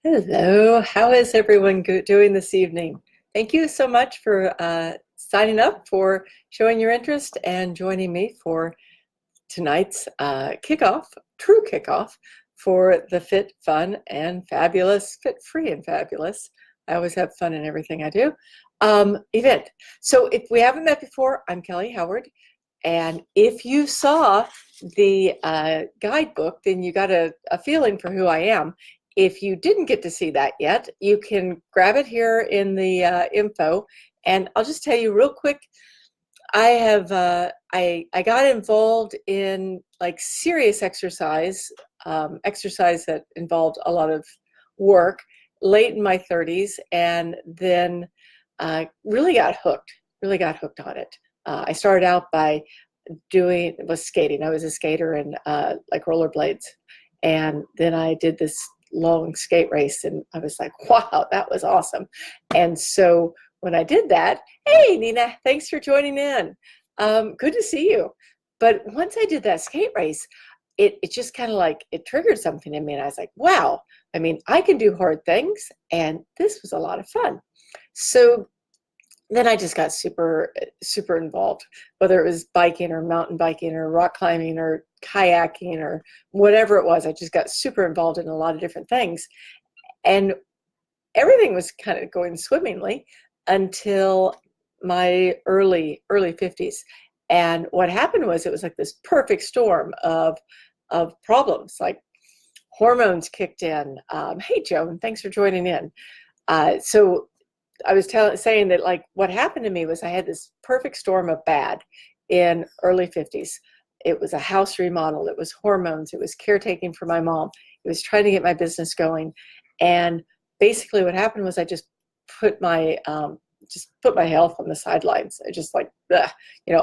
Hello, how is everyone doing this evening? Thank you so much for signing up, for showing your interest, and joining me for tonight's kickoff, true kickoff for the Fit, Fun, and Fabulous, Fit, Free, and Fabulous. I always have fun in everything I do. Event. So if we haven't met before, I'm Kelly Howard. And if you saw the guidebook, then you got a feeling for who I am. If you didn't get to see that yet, you can grab it here in the info. And I'll just tell you real quick, I have I got involved in like serious exercise, exercise that involved a lot of work late in my 30s, and then really got hooked on it. I started out by was skating. I was a skater in like rollerblades, and then I did this long skate race, and I was like, wow, that was awesome. And so when I did that, hey Nina, thanks for joining in. Good to see you. But once I did that skate race, it just kind of like it triggered something in me, and I was like, wow, I mean, I can do hard things, and this was a lot of fun. So then I just got super involved, whether it was biking or mountain biking or rock climbing or kayaking or whatever it was. I just got super involved in a lot of different things, and everything was kind of going swimmingly until my early 50s. And what happened was it was like this perfect storm of problems. Like hormones kicked in. Hey Joan, thanks for joining in. So I was saying that like what happened to me was I had this perfect storm of bad in early 50s. It was a house remodel. It was hormones. It was caretaking for my mom. It was trying to get my business going. And basically what happened was I just put my health on the sidelines. I just like,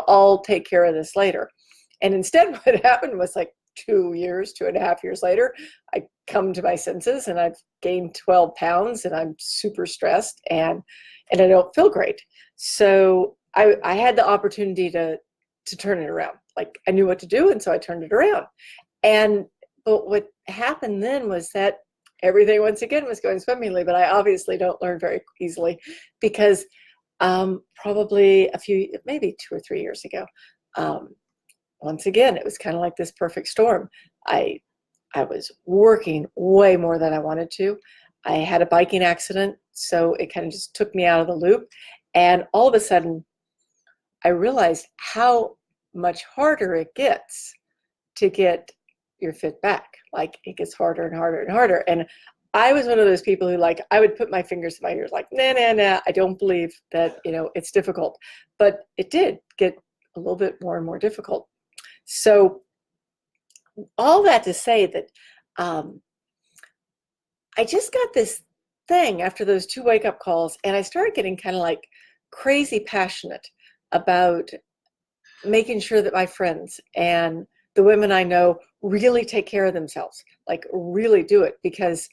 I'll take care of this later. And instead what happened was like 2.5 years later, I come to my senses and I've gained 12 pounds and I'm super stressed and I don't feel great. So I had the opportunity to turn it around. Like I knew what to do, and so I turned it around. But what happened then was that everything once again was going swimmingly, but I obviously don't learn very easily because probably maybe 2 or 3 years ago, once again, it was kind of like this perfect storm. I was working way more than I wanted to. I had a biking accident, so it kind of just took me out of the loop. And all of a sudden, I realized how much harder it gets to get your fit back. Like it gets harder and harder and harder. And I was one of those people who like, I would put my fingers in my ears like, nah, I don't believe that, it's difficult. But it did get a little bit more and more difficult. So all that to say that I just got this thing after those 2 wake-up calls, and I started getting kind of like crazy passionate about making sure that my friends and the women I know really take care of themselves, like really do it, because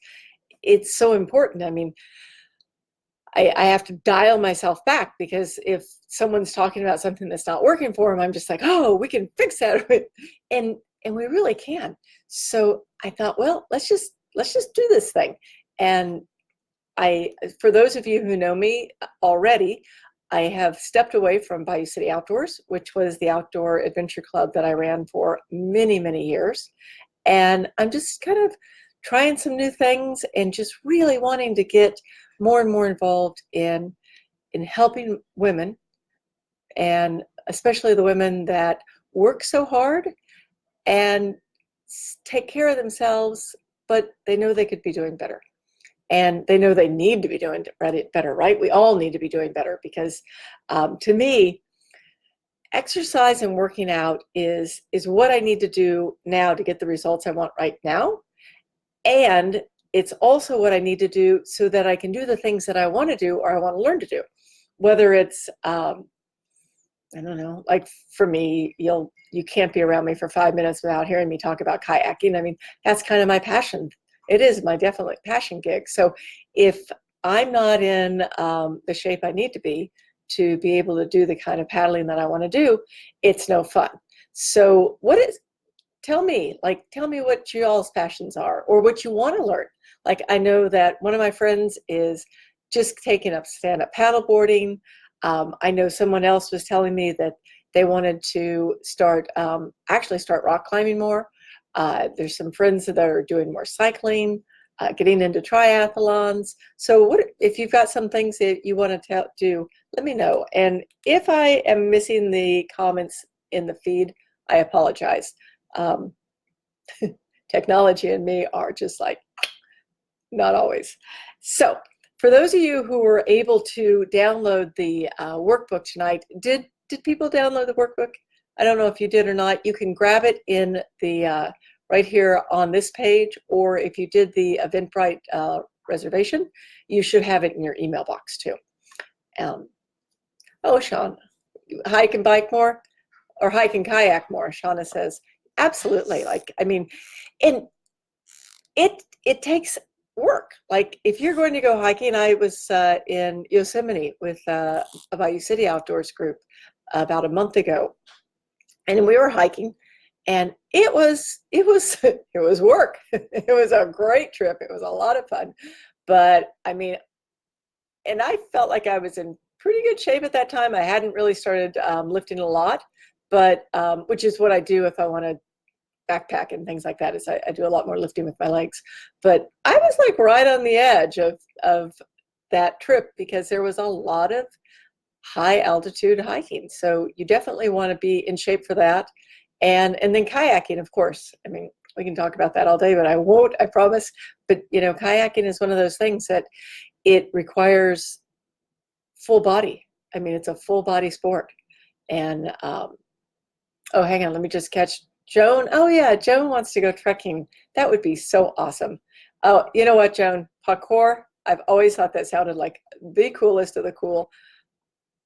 it's so important. I mean, I have to dial myself back, because if someone's talking about something that's not working for them, I'm just like, oh, we can fix that. And we really can. So I thought, well, let's just do this thing. And for those of you who know me already, I have stepped away from Bayou City Outdoors, which was the outdoor adventure club that I ran for many, many years. And I'm just kind of trying some new things and just really wanting to get more and more involved in helping women, and especially the women that work so hard and take care of themselves, but they know they could be doing better. And they know they need to be doing better, right? We all need to be doing better, because to me, exercise and working out is what I need to do now to get the results I want right now. And it's also what I need to do so that I can do the things that I want to do or I want to learn to do. Whether it's, I don't know, like for me, you can't be around me for 5 minutes without hearing me talk about kayaking. I mean, that's kind of my passion. It is my definite passion gig. So if I'm not in the shape I need to be able to do the kind of paddling that I want to do, it's no fun. So tell me what y'all's passions are, or what you want to learn. Like I know that one of my friends is just taking up stand-up paddleboarding. I know someone else was telling me that they wanted to actually start rock climbing more. There's some friends that are doing more cycling, getting into triathlons. So what if you've got some things that you want to do, let me know. And if I am missing the comments in the feed, I apologize. Technology and me are just like, not always. So for those of you who were able to download the workbook tonight, did people download the workbook? I don't know if you did or not. You can grab it in the right here on this page, or if you did the Eventbrite reservation, you should have it in your email box too. Oh, Sean, hike and bike more, or hike and kayak more, Shauna says. Absolutely. Like, I mean, and it takes work. Like if you're going to go hiking, I was in Yosemite with a Bayou City Outdoors group about a month ago, and we were hiking, and it was it was work. It was a great trip. It was a lot of fun, but I mean, and I felt like I was in pretty good shape at that time. I hadn't really started lifting a lot, but which is what I do if I want to backpack and things like that, is I do a lot more lifting with my legs. But I was like right on the edge of that trip because there was a lot of high altitude hiking. So you definitely want to be in shape for that. And then kayaking, of course. I mean, we can talk about that all day, but I won't, I promise. But you know, kayaking is one of those things that it requires full body. I mean, it's a full body sport. And oh, hang on, let me just catch Joan. Oh yeah, Joan wants to go trekking. That would be so awesome. Oh, you know what, Joan? Parkour. I've always thought that sounded like the coolest of the cool.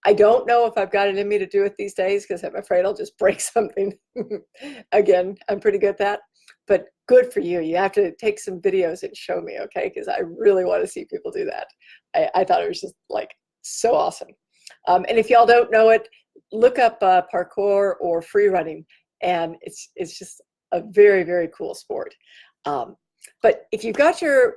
I don't know if I've got it in me to do it these days because I'm afraid I'll just break something. Again, I'm pretty good at that. But good for you. You have to take some videos and show me, okay? Because I really want to see people do that. I thought it was just like so awesome. And if y'all don't know it, look up parkour or free running, and it's just a very, very cool sport. But if you've got your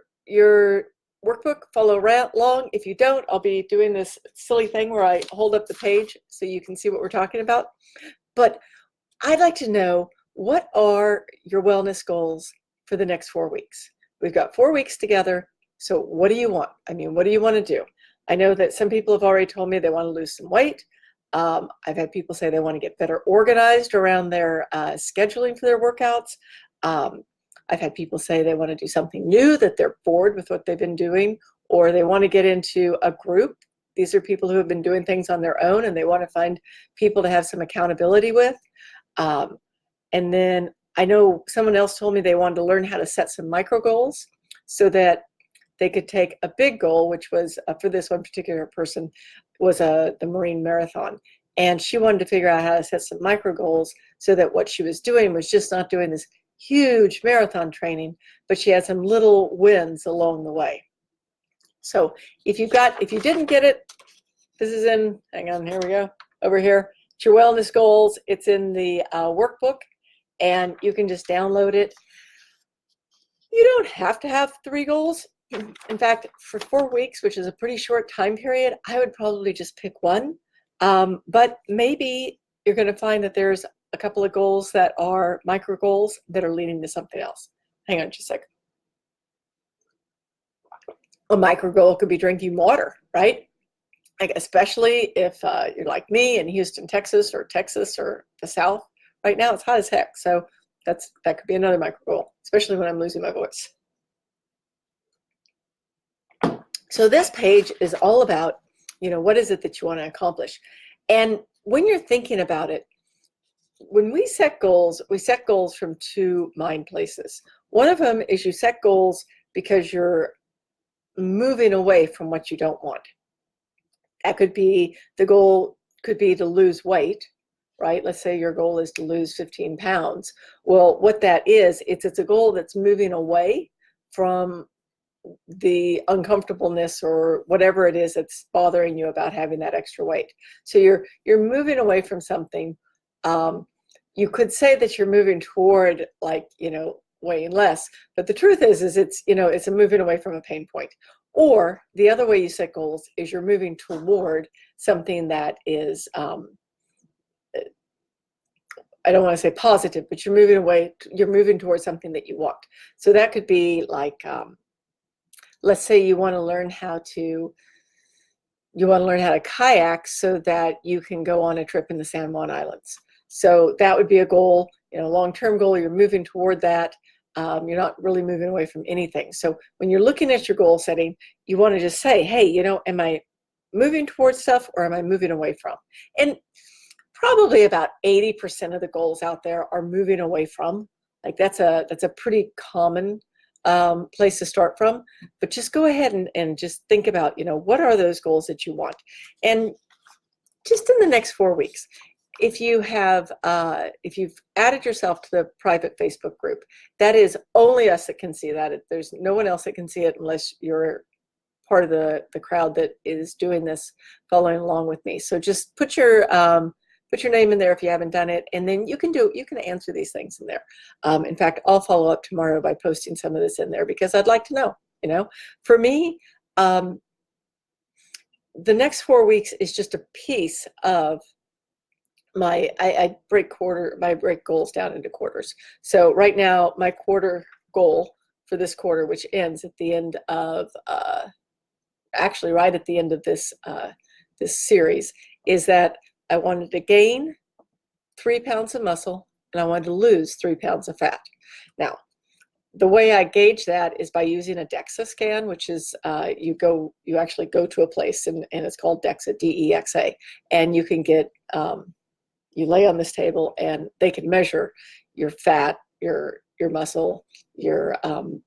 workbook, follow along. If you don't, I'll be doing this silly thing where I hold up the page so you can see what we're talking about. But I'd like to know, what are your wellness goals for the next 4 weeks? We've got 4 weeks together. So what do you want? I mean, what do you want to do? I know that some people have already told me they want to lose some weight. I've had people say they want to get better organized around their scheduling for their workouts. I've had people say they want to do something new, that they're bored with what they've been doing, or they want to get into a group. These are people who have been doing things on their own and they want to find people to have some accountability with. And then I know someone else told me they wanted to learn how to set some micro goals so that they could take a big goal, which was for this one particular person, was the Marine Marathon. And she wanted to figure out how to set some micro goals so that what she was doing was just not doing this huge marathon training, but she had some little wins along the way. So if you didn't get it, this is in, hang on, here we go, over here. It's your wellness goals. It's in the workbook, and you can just download it. You don't have to have 3 goals. In fact, for 4 weeks, which is a pretty short time period, I would probably just pick one. But maybe you're going to find that there's a couple of goals that are micro goals that are leading to something else. Hang on just a second. A micro goal could be drinking water, right? Like especially if you're like me in Houston, Texas or the South. Right now it's hot as heck. So that could be another micro goal, especially when I'm losing my voice. So this page is all about, you know, what is it that you want to accomplish? And when you're thinking about it, when we set goals from 2 mind places. One of them is you set goals because you're moving away from what you don't want. That could be, the goal could be to lose weight, right? Let's say your goal is to lose 15 pounds. Well, what that is, it's a goal that's moving away from the uncomfortableness or whatever it is that's bothering you about having that extra weight. So you're moving away from something. You could say that you're moving toward, like, you know, weighing less. But the truth is it's, it's a moving away from a pain point. Or the other way you set goals is you're moving toward something that is, I don't want to say positive, but you're moving towards something that you want. So that could be like, let's say you want to learn how to kayak so that you can go on a trip in the San Juan Islands. So that would be a goal, long-term goal. You're moving toward that. You're not really moving away from anything. So when you're looking at your goal setting, you want to just say, hey, am I moving towards stuff or am I moving away from? And probably about 80% of the goals out there are moving away from. Like that's a pretty common place to start from. But just go ahead and just think about, what are those goals that you want? And just in the next 4 weeks, if you've added yourself to the private Facebook group, that is only us that can see that. There's no one else that can see it unless you're part of the crowd that is doing this, following along with me. So just put your name in there if you haven't done it, and then you can answer these things in there. In fact, I'll follow up tomorrow by posting some of this in there because I'd like to know. For me, the next 4 weeks is just a piece of I break goals down into quarters. So right now, my quarter goal for this quarter, which ends at the end of actually right at the end of this series, is that I wanted to gain 3 pounds of muscle and I wanted to lose 3 pounds of fat. Now, the way I gauge that is by using a DEXA scan, which is you actually go to a place and it's called DEXA, DEXA, and you can get you lay on this table and they can measure your fat, your muscle, your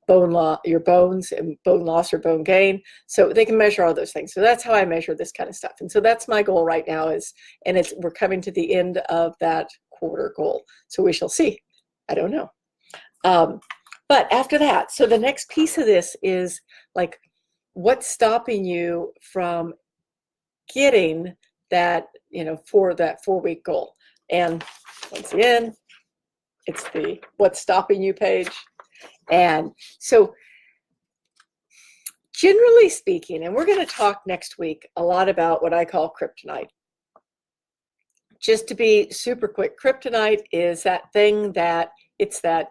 bones and bone loss or bone gain. So they can measure all those things. So that's how I measure this kind of stuff. And so that's my goal right now we're coming to the end of that quarter goal. So we shall see. I don't know. But after that, so the next piece of this is like, what's stopping you from getting that, for that 4-week goal? And once again, it's the what's stopping you page. And so generally speaking, and we're going to talk next week a lot about what I call kryptonite. Just to be super quick, kryptonite is that thing it's that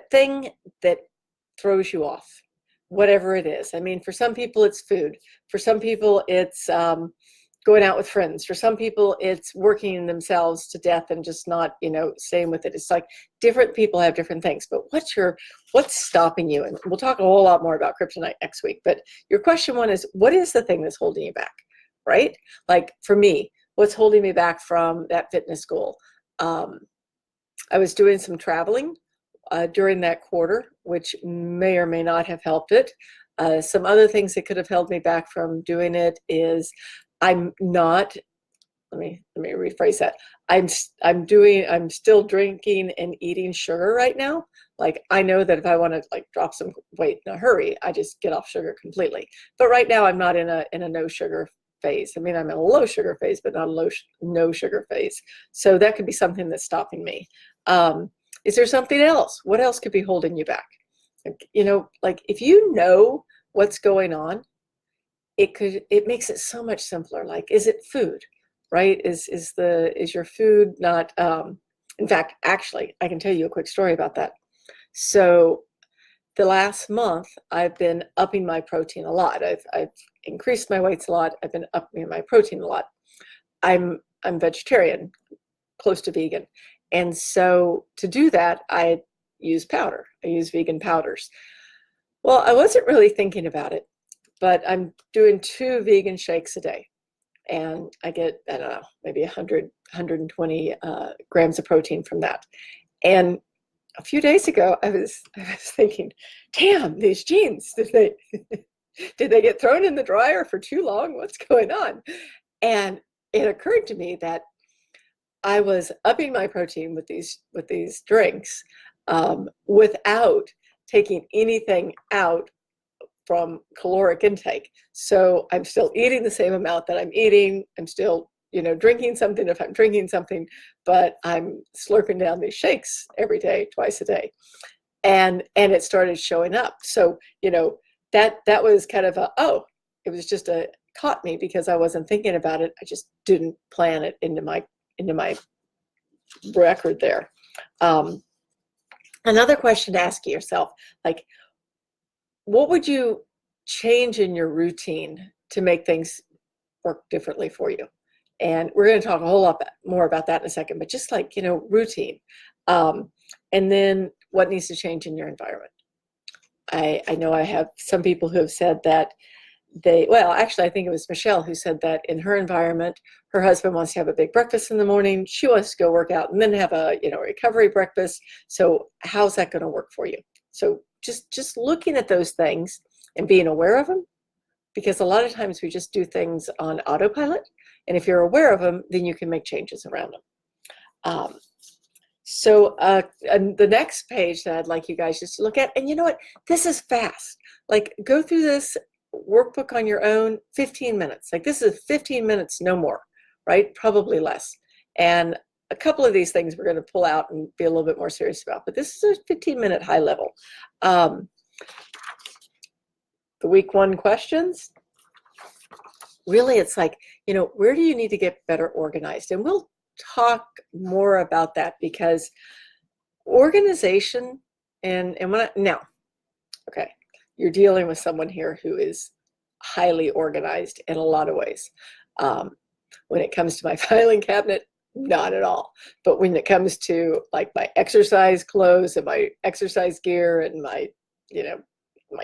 thing that throws you off, whatever it is. I mean, for some people it's food. For some people it's going out with friends. For some people it's working themselves to death and just not, staying with it. It's like different people have different things. But what's stopping you? And we'll talk a whole lot more about kryptonite next week. But your question one is, what is the thing that's holding you back, right? Like for me, what's holding me back from that fitness goal? I was doing some traveling during that quarter, which may or may not have helped it. Some other things that could have held me back from doing it is I'm not, let me rephrase that. I'm still drinking and eating sugar right now. Like I know that if I want to like drop some weight in a hurry, I just get off sugar completely. But right now I'm not in a no sugar phase. I mean, I'm in a low sugar phase, but not a no sugar phase. So that could be something that's stopping me. Is there something else? What else could be holding you back? Like if you know what's going on, it makes it so much simpler. Like, is it food, right? Is your food not, in fact, actually, I can tell you a quick story about that. So the last month I've been upping my protein a lot. I've increased my weights a lot. I've been upping my protein a lot. I'm vegetarian, close to vegan. And so to do that, I use powder. I use vegan powders. Well, I wasn't really thinking about it, but I'm doing 2 vegan shakes a day. And I get, I don't know, maybe 100, 120 grams of protein from that. And a few days ago, I was thinking, damn, these jeans, did they get thrown in the dryer for too long? What's going on? And it occurred to me that I was upping my protein with these drinks without taking anything out from caloric intake. So I'm still eating the same amount that I'm eating. I'm still, drinking something if I'm drinking something, but I'm slurping down these shakes every day, twice a day. and it started showing up. So, that was kind of it was just caught me because I wasn't thinking about it. I just didn't plan it into my record there. Another question to ask yourself, like, what would you change in your routine to make things work differently for you? And we're going to talk a whole lot more about that in a second, but just like, routine. And then what needs to change in your environment? I know I have some people who have said that actually, I think it was Michelle who said that in her environment, her husband wants to have a big breakfast in the morning. She wants to go work out and then have a, recovery breakfast. So how's that going to work for you? So just looking at those things and being aware of them, because a lot of times we just do things on autopilot. And if you're aware of them, then you can make changes around them. So the next page that I'd like you guys just to look at, and you know what, this is fast. Like, go through this workbook on your own, 15 minutes. Like, this is 15 minutes, no more, right? Probably less. And a couple of these things we're going to pull out and be a little bit more serious about, but this is a 15-minute high level. The week 1 questions, really it's like, where do you need to get better organized? And we'll talk more about that, because organization and okay, you're dealing with someone here who is highly organized in a lot of ways. When it comes to my filing cabinet, not at all. But when it comes to like my exercise clothes and my exercise gear and my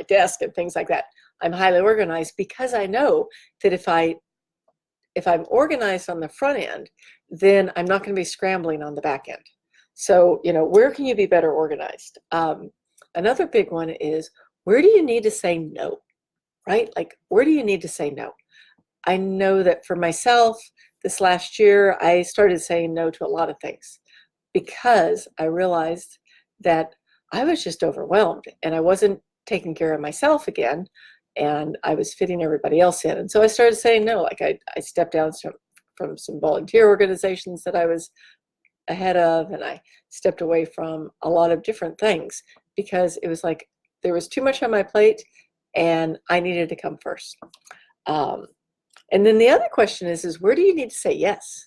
desk and things like that, I'm highly organized, because I know that if I'm organized on the front end, then I'm not going to be scrambling on the back end. So, where can you be better organized? Another big one is, where do you need to say no, right? Like, where do you need to say no? I know that for myself, this last year, I started saying no to a lot of things because I realized that I was just overwhelmed and I wasn't taking care of myself again, and I was fitting everybody else in. And so I started saying no. Like, I stepped down from some volunteer organizations that I was ahead of, and I stepped away from a lot of different things because it was like there was too much on my plate and I needed to come first. And then the other question is where do you need to say yes,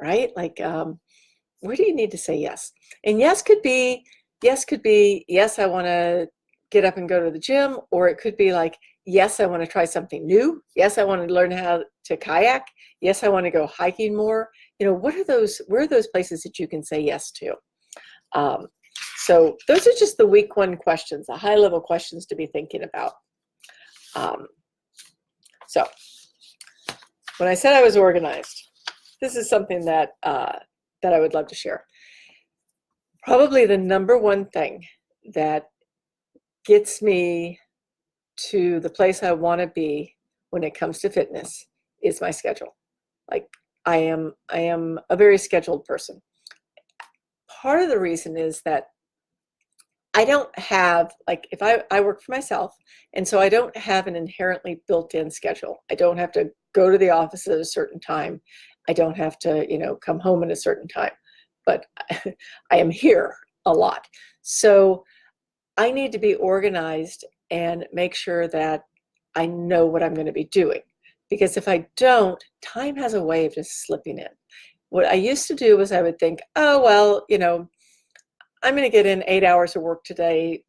right? Like, where do you need to say yes? And yes could be, yes, I want to get up and go to the gym, or it could be like, yes, I want to try something new. Yes, I want to learn how to kayak. Yes, I want to go hiking more. Where are those places that you can say yes to? So those are just the week 1 questions, the high level questions to be thinking about. So when I said I was organized, this is something that I would love to share. Probably the number 1 thing that gets me to the place I want to be when it comes to fitness is my schedule. Like, I am a very scheduled person. Part of the reason is that I don't have, like, if I work for myself, and so I don't have an inherently built-in schedule. I don't have to go to the office at a certain time. I don't have to, come home at a certain time, but I am here a lot. So I need to be organized and make sure that I know what I'm going to be doing. Because if I don't, time has a way of just slipping in. What I used to do was I would think, oh, well, I'm going to get in 8 hours of work today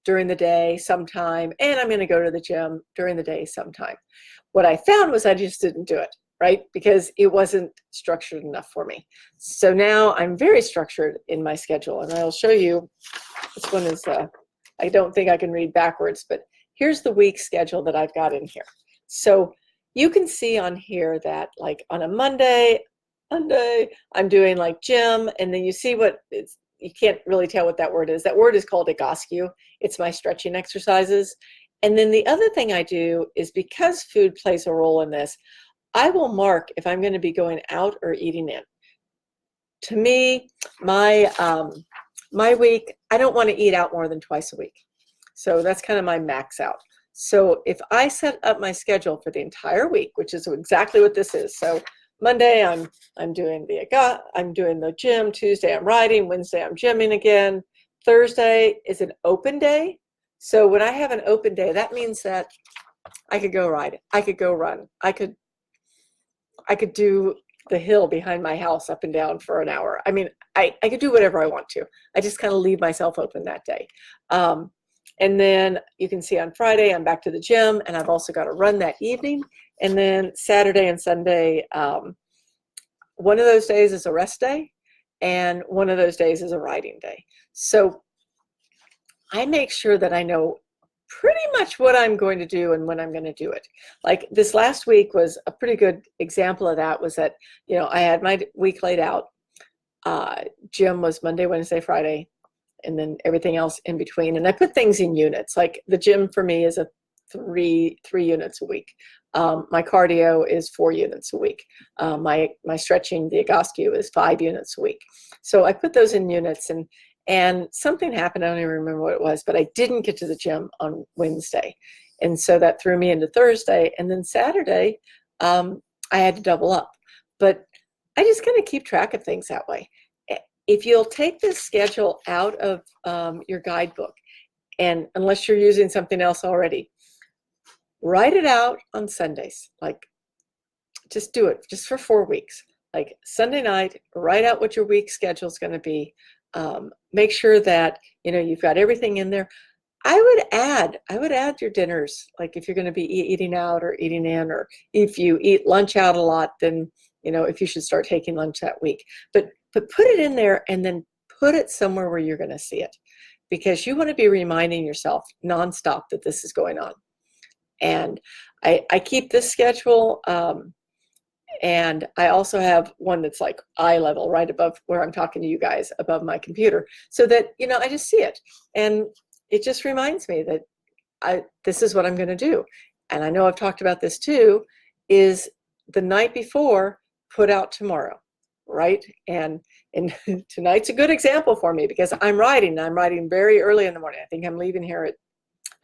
during the day sometime, and I'm going to go to the gym during the day sometime. What I found was I just didn't do it, right? Because it wasn't structured enough for me. So now I'm very structured in my schedule, and I'll show you. This one is, I don't think I can read backwards, but here's the week schedule that I've got in here. So you can see on here that, like, on a Monday, I'm doing like gym, and then you see what it's, you can't really tell what that word is. That word is called egoscue. It's my stretching exercises. And then the other thing I do is, because food plays a role in this, I will mark if I'm going to be going out or eating in. To me, my week, I don't want to eat out more than twice a week. So that's kind of my max out. So if I set up my schedule for the entire week, which is exactly what this is. So Monday, I'm doing the gym. Tuesday, I'm riding. Wednesday, I'm gymming again. Thursday is an open day. So when I have an open day, that means that I could go ride, I could go run, I could do the hill behind my house up and down for an hour. I mean, I could do whatever I want to. I just kind of leave myself open that day. And then you can see on Friday, I'm back to the gym, and I've also got a run that evening. And then Saturday and Sunday, one of those days is a rest day, and one of those days is a riding day. So I make sure that I know pretty much what I'm going to do and when I'm going to do it. Like this last week was a pretty good example of that, was that, you know, I had my week laid out. Gym was Monday, Wednesday, Friday, and then everything else in between. And I put things in units. Like the gym for me is a three units a week. My cardio is 4 units a week. My stretching, the Egoscue, is 5 units a week. So I put those in units, and something happened, I don't even remember what it was, but I didn't get to the gym on Wednesday. And so that threw me into Thursday. And then Saturday, I had to double up. But I just kind of keep track of things that way. If you'll take this schedule out of your guidebook, and unless you're using something else already, write it out on Sundays. Like, just do it just for 4 weeks. Like Sunday night, write out what your week schedule is going to be. Make sure that, you know, you've got everything in there. I would add your dinners. Like if you're going to be eating out or eating in, or if you eat lunch out a lot, then, you know, if you should start taking lunch that week. But put it in there, and then put it somewhere where you're going to see it, because you want to be reminding yourself nonstop that this is going on. And I keep this schedule. And I also have one that's like eye level, right above where I'm talking to you guys, above my computer, so that, you know, I just see it. And it just reminds me that this is what I'm going to do. And I know I've talked about this too, is the night before, put out tomorrow, right? And tonight's a good example for me, because I'm riding very early in the morning. I think I'm leaving here at,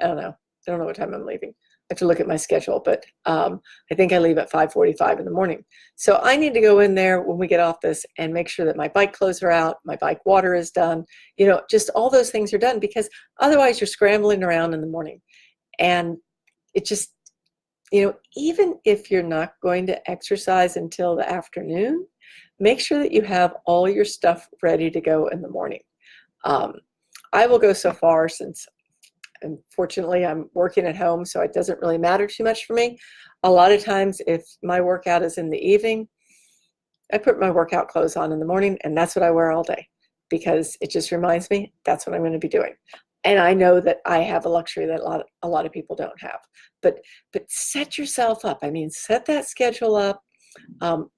I don't know what time I'm leaving. I have to look at my schedule, but I think I leave at 5:45 in the morning. So I need to go in there when we get off this and make sure that my bike clothes are out, my bike water is done, you know, just all those things are done, because otherwise you're scrambling around in the morning. And it just, you know, even if you're not going to exercise until the afternoon, make sure that you have all your stuff ready to go in the morning. I will go so far, since unfortunately I'm working at home, so it doesn't really matter too much for me. A lot of times, if my workout is in the evening, I put my workout clothes on in the morning, and that's what I wear all day, because it just reminds me that's what I'm going to be doing. And I know that I have a luxury that a lot of people don't have. But set yourself up. I mean, set that schedule up,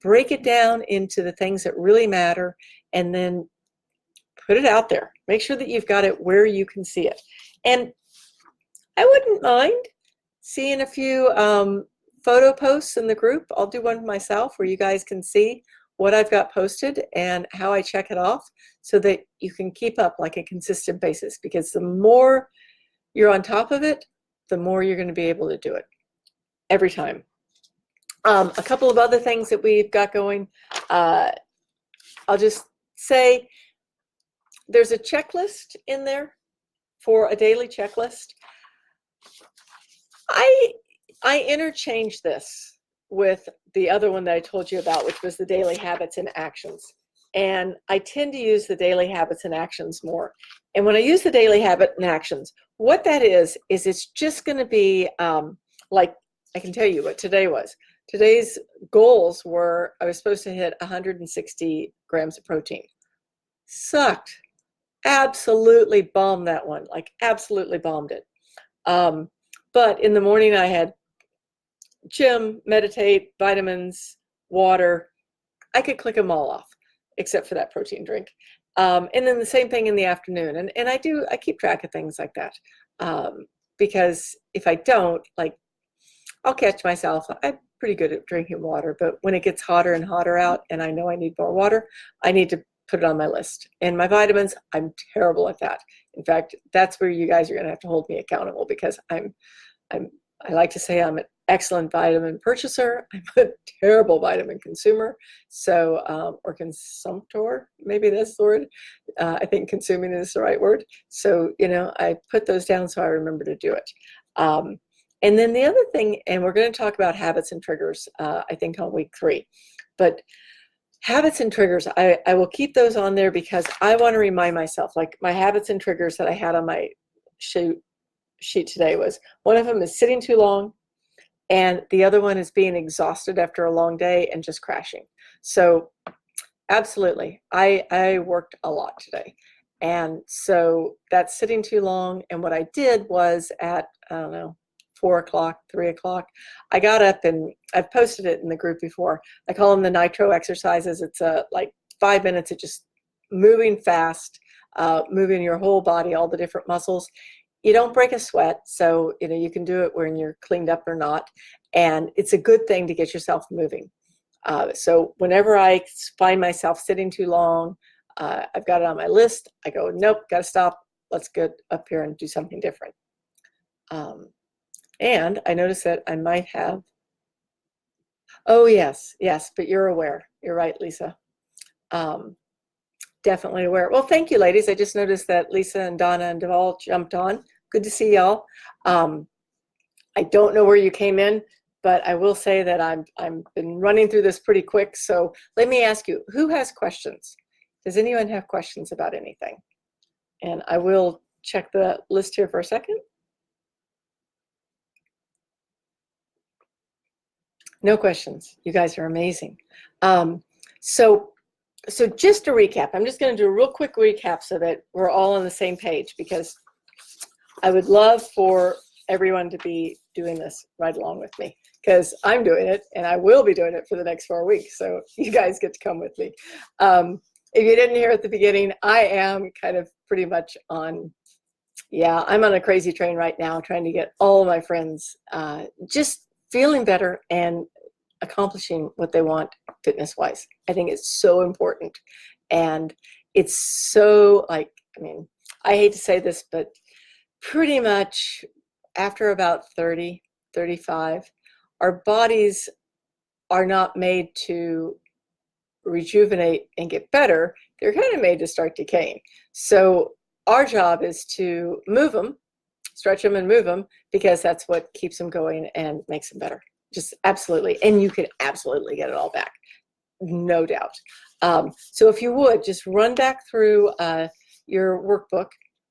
break it down into the things that really matter, and then put it out there. Make sure that you've got it where you can see it. And I wouldn't mind seeing a few photo posts in the group. I'll do one myself where you guys can see what I've got posted and how I check it off, so that you can keep up like a consistent basis, because the more you're on top of it, the more you're going to be able to do it every time. A couple of other things that we've got going. I'll just say there's a checklist in there for a daily checklist. I interchanged this with the other one that I told you about, which was the daily habits and actions. And I tend to use the daily habits and actions more. And when I use the daily habit and actions, what that is it's just going to be like, I can tell you what today was. Today's goals were, I was supposed to hit 160 grams of protein. Sucked. Absolutely bombed that one. Like absolutely bombed it. But in the morning I had gym, meditate, vitamins, water. I could click them all off, except for that protein drink. And then the same thing in the afternoon. And I keep track of things like that. Because if I don't, like, I'll catch myself. I'm pretty good at drinking water, but when it gets hotter and hotter out and I know I need more water, I need to put it on my list. And my vitamins, I'm terrible at that. In fact, that's where you guys are going to have to hold me accountable, because I like to say I'm excellent vitamin purchaser. I'm a terrible vitamin consumer. So, or consumptor, maybe that's the word. I think consuming is the right word. So, I put those down so I remember to do it. And then the other thing, and we're going to talk about habits and triggers, I think on week 3, but habits and triggers, I will keep those on there because I want to remind myself, like my habits and triggers that I had on my sheet today was, one of them is sitting too long, and the other one is being exhausted after a long day and just crashing. So absolutely, I worked a lot today. And so that's sitting too long. And what I did was at, I don't know, 4 o'clock, 3 o'clock, I got up, and I've posted it in the group before. I call them the nitro exercises. It's like 5 minutes of just moving fast, moving your whole body, all the different muscles. You don't break a sweat, so you can do it when you're cleaned up or not. And it's a good thing to get yourself moving. So whenever I find myself sitting too long, I've got it on my list. I go, nope, got to stop. Let's get up here and do something different. And I noticed that I might have, oh yes, but you're aware. You're right, Lisa. Definitely aware. Well, thank you, ladies. I just noticed that Lisa and Donna and Deval jumped on. Good to see y'all. I don't know where you came in, but I will say that I've been running through this pretty quick. So let me ask you, who has questions? Does anyone have questions about anything? And I will check the list here for a second. No questions. You guys are amazing. So just to recap, I'm just going to do a real quick recap so that we're all on the same page, because I would love for everyone to be doing this right along with me, because I'm doing it and I will be doing it for the next 4 weeks. So you guys get to come with me. If you didn't hear at the beginning, I am kind of pretty much on, I'm on a crazy train right now, trying to get all of my friends just feeling better and accomplishing what they want fitness-wise. I think it's so important. And it's so, I hate to say this, but pretty much after about 30, 35, our bodies are not made to rejuvenate and get better. They're kind of made to start decaying. So our job is to move them, stretch them and move them, because that's what keeps them going and makes them better. Just absolutely. And you can absolutely get it all back, no doubt. So if you would, just run back through your workbook,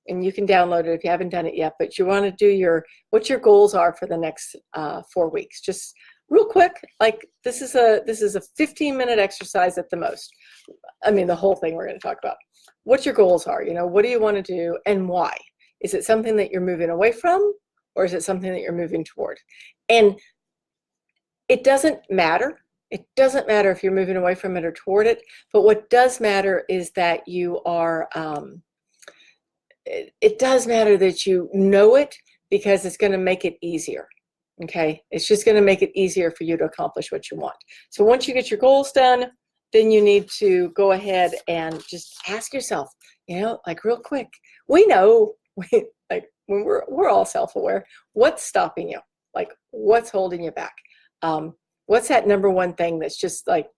and you can download it if you haven't done it yet, but you want to do what your goals are for the next 4 weeks. Just real quick, like this is a 15-minute exercise at the most. The whole thing we're going to talk about. What your goals are, what do you want to do and why? Is it something that you're moving away from, or is it something that you're moving toward? And it doesn't matter. It doesn't matter if you're moving away from it or toward it, but what does matter is that you are, it does matter that you know it, because it's going to make it easier. Okay, it's just going to make it easier for you to accomplish what you want. So once you get your goals done, then you need to go ahead and just ask yourself, like real quick. We know, like when we're all self-aware, what's stopping you? Like what's holding you back? What's that number one thing that's just like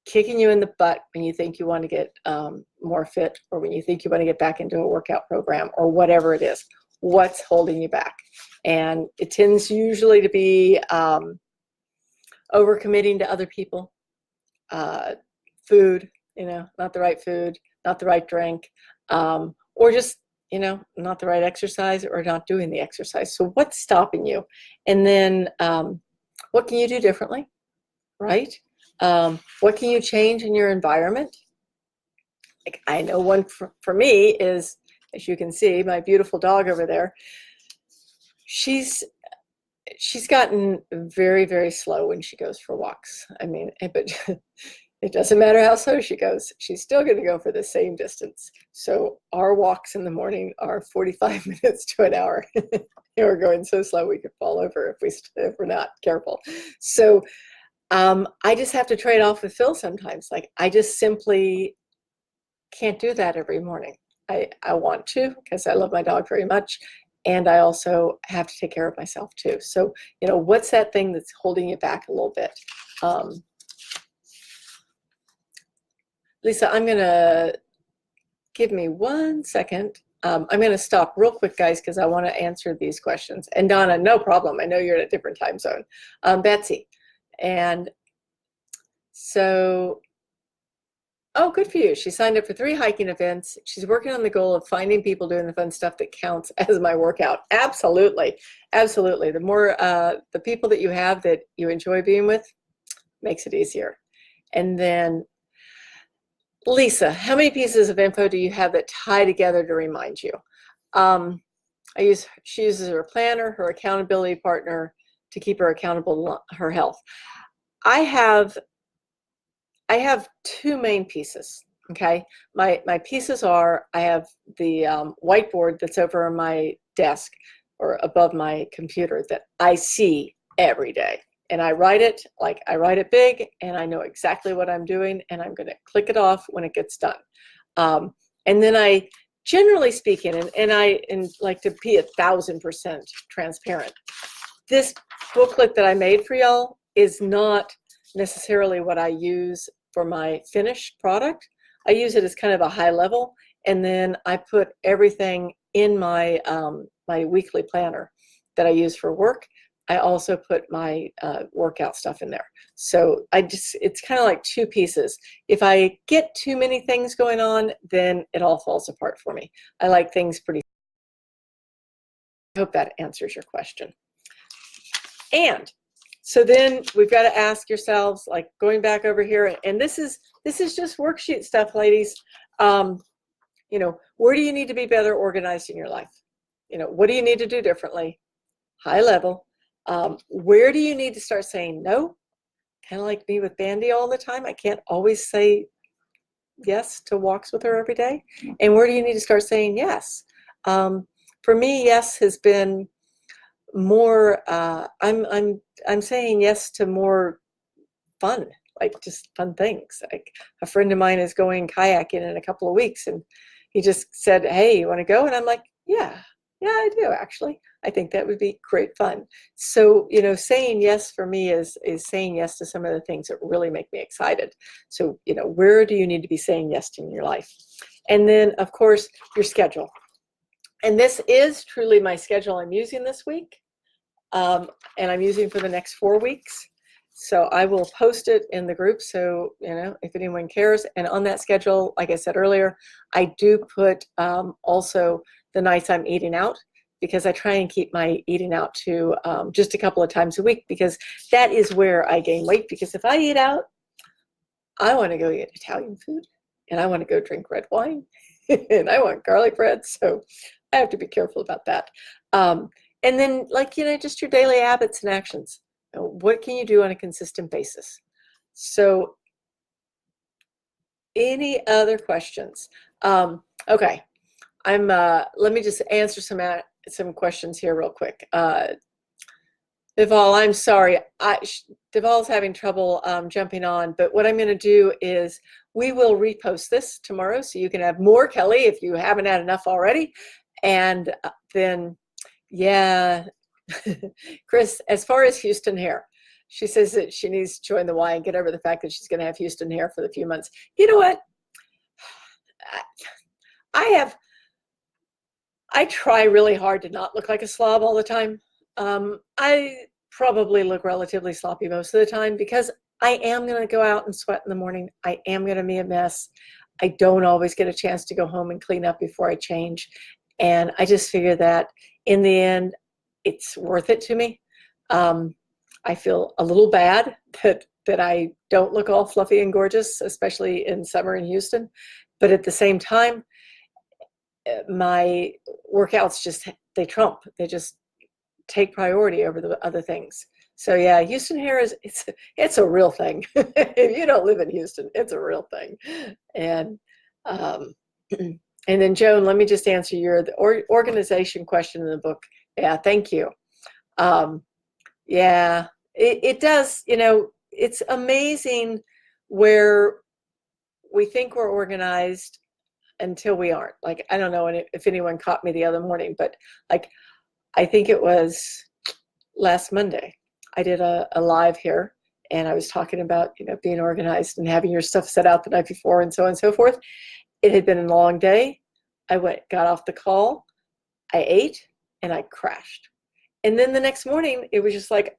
kicking you in the butt when you think you want to get more fit, or when you think you want to get back into a workout program, or whatever it is? What's holding you back? And it tends usually to be overcommitting to other people, food, not the right food, not the right drink, or just, not the right exercise, or not doing the exercise. So what's stopping you? And then what can you do differently, right? What can you change in your environment? Like I know one for me is, as you can see, my beautiful dog over there. She's gotten very, very slow when she goes for walks. But it doesn't matter how slow she goes. She's still going to go for the same distance. So our walks in the morning are 45 minutes to an hour. We're going so slow we could fall over if we're not careful. So I just have to trade off with Phil sometimes. Like I just simply can't do that every morning. I want to, because I love my dog very much, and I also have to take care of myself too. So, what's that thing that's holding you back a little bit? Lisa, I'm going to give me 1 second. I'm going to stop real quick, guys, because I want to answer these questions. And Donna, no problem. I know you're in a different time zone. Betsy. And so, oh, good for you. She signed up for 3 hiking events. She's working on the goal of finding people doing the fun stuff that counts as my workout. Absolutely. Absolutely. The more the people that you have that you enjoy being with makes it easier. And then Lisa, how many pieces of info do you have that tie together to remind you? She uses her planner, her accountability partner to keep her accountable to her health. I have 2 main pieces. Okay, my pieces are, I have the whiteboard that's over my desk or above my computer that I see every day. And I write it big, and I know exactly what I'm doing, and I'm going to click it off when it gets done. And then I, generally speaking, and I like to be 1,000% transparent. This booklet that I made for y'all is not necessarily what I use for my finished product. I use it as kind of a high level, and then I put everything in my my weekly planner that I use for work. I also put my workout stuff in there. So it's kind of like 2 pieces. If I get too many things going on, then it all falls apart for me. I like things pretty. I hope that answers your question. And so then we've got to ask yourselves, like going back over here, and this is just worksheet stuff, ladies. Where do you need to be better organized in your life? What do you need to do differently? High level. Where do you need to start saying no? Kind of like me with Bandy all the time. I can't always say yes to walks with her every day. And where do you need to start saying yes? For me, yes has been more. I'm saying yes to more fun, like just fun things. Like a friend of mine is going kayaking in a couple of weeks, and he just said, "Hey, you want to go?" And I'm like, "Yeah, I do actually. I think that would be great fun." So, saying yes for me is saying yes to some of the things that really make me excited. So, where do you need to be saying yes to in your life? And then, of course, your schedule. And this is truly my schedule I'm using this week, and I'm using for the next 4 weeks. So I will post it in the group, so if anyone cares. And on that schedule, like I said earlier, I do put also the nights I'm eating out, because I try and keep my eating out to just a couple of times a week, because that is where I gain weight. Because if I eat out, I want to go eat Italian food, and I want to go drink red wine, and I want garlic bread. So I have to be careful about that. And then, just your daily habits and actions. What can you do on a consistent basis? So, any other questions? Okay, let me just answer some questions here real quick. Deval, I'm sorry. Deval's having trouble jumping on, but what I'm going to do is we will repost this tomorrow, so you can have more, Kelly, if you haven't had enough already. And then, yeah, Chris, as far as Houston hair, she says that she needs to join the Y and get over the fact that she's going to have Houston hair for the few months. You know what? I try really hard to not look like a slob all the time. I probably look relatively sloppy most of the time, because I am going to go out and sweat in the morning. I am going to be a mess. I don't always get a chance to go home and clean up before I change. And I just figure that in the end, it's worth it to me. I feel a little bad that I don't look all fluffy and gorgeous, especially in summer in Houston. But at the same time, my workouts they trump. They just take priority over the other things. So yeah, Houston hair it's a real thing. If you don't live in Houston, it's a real thing. And and then Joan, let me just answer your organization question in the book. Yeah, thank you. Yeah, it does. It's amazing where we think we're organized until we aren't. Like, I don't know if anyone caught me the other morning, but like I think it was last Monday, I did a live here, and I was talking about, being organized and having your stuff set out the night before and so on and so forth. It had been a long day. I got off the call, I ate, and I crashed. And then the next morning, it was just like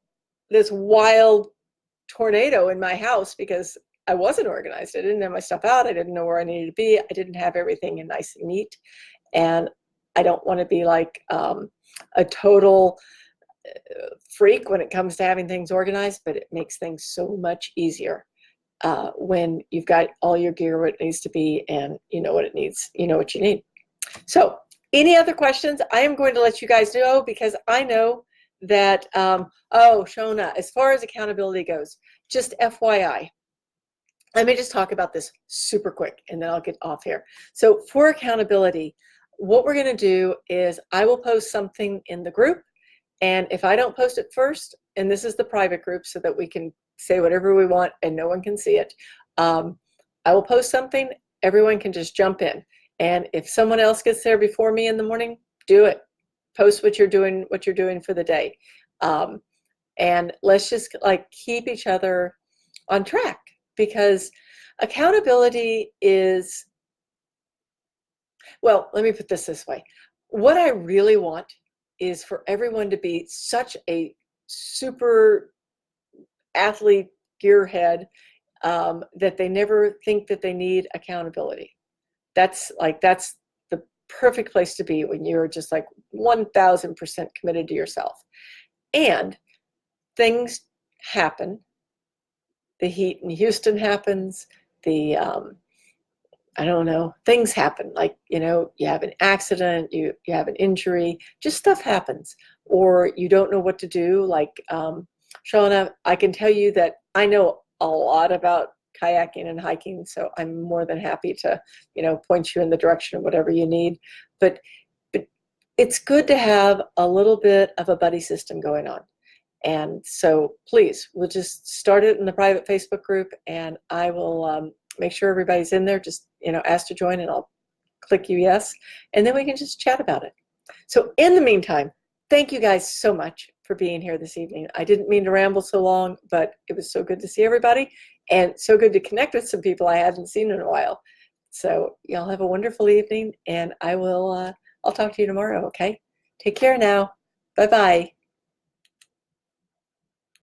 this wild tornado in my house because I wasn't organized. I didn't have my stuff out. I didn't know where I needed to be. I didn't have everything in nice and neat. And I don't want to be like a total freak when it comes to having things organized, but it makes things so much easier when you've got all your gear where it needs to be and you know what it needs, you know what you need. So any other questions? I am going to let you guys know because I know that, oh, Shona, as far as accountability goes, just FYI, let me just talk about this super quick and then I'll get off here. So for accountability, what we're going to do is I will post something in the group, and if I don't post it first, and this is the private group so that we can say whatever we want and no one can see it, I will post something, everyone can just jump in. And if someone else gets there before me in the morning, do it. Post what you're doing for the day. And let's just like keep each other on track, because accountability is, well, let me put this way. What I really want is for everyone to be such a super athlete gearhead that they never think that they need accountability. That's the perfect place to be when you're just like 1000% committed to yourself. And things happen. The heat in Houston happens. The I don't know, things happen, like, you have an accident, you have an injury, just stuff happens, or you don't know what to do. Like Shauna, I can tell you that I know a lot about kayaking and hiking, so I'm more than happy to, point you in the direction of whatever you need. But it's good to have a little bit of a buddy system going on. And so please, we'll just start it in the private Facebook group, and I will make sure everybody's in there. Just, ask to join, and I'll click you yes, and then we can just chat about it. So in the meantime, thank you guys so much for being here this evening. I didn't mean to ramble so long, but it was so good to see everybody, and so good to connect with some people I hadn't seen in a while. So y'all have a wonderful evening, and I'll talk to you tomorrow, okay? Take care now. Bye-bye.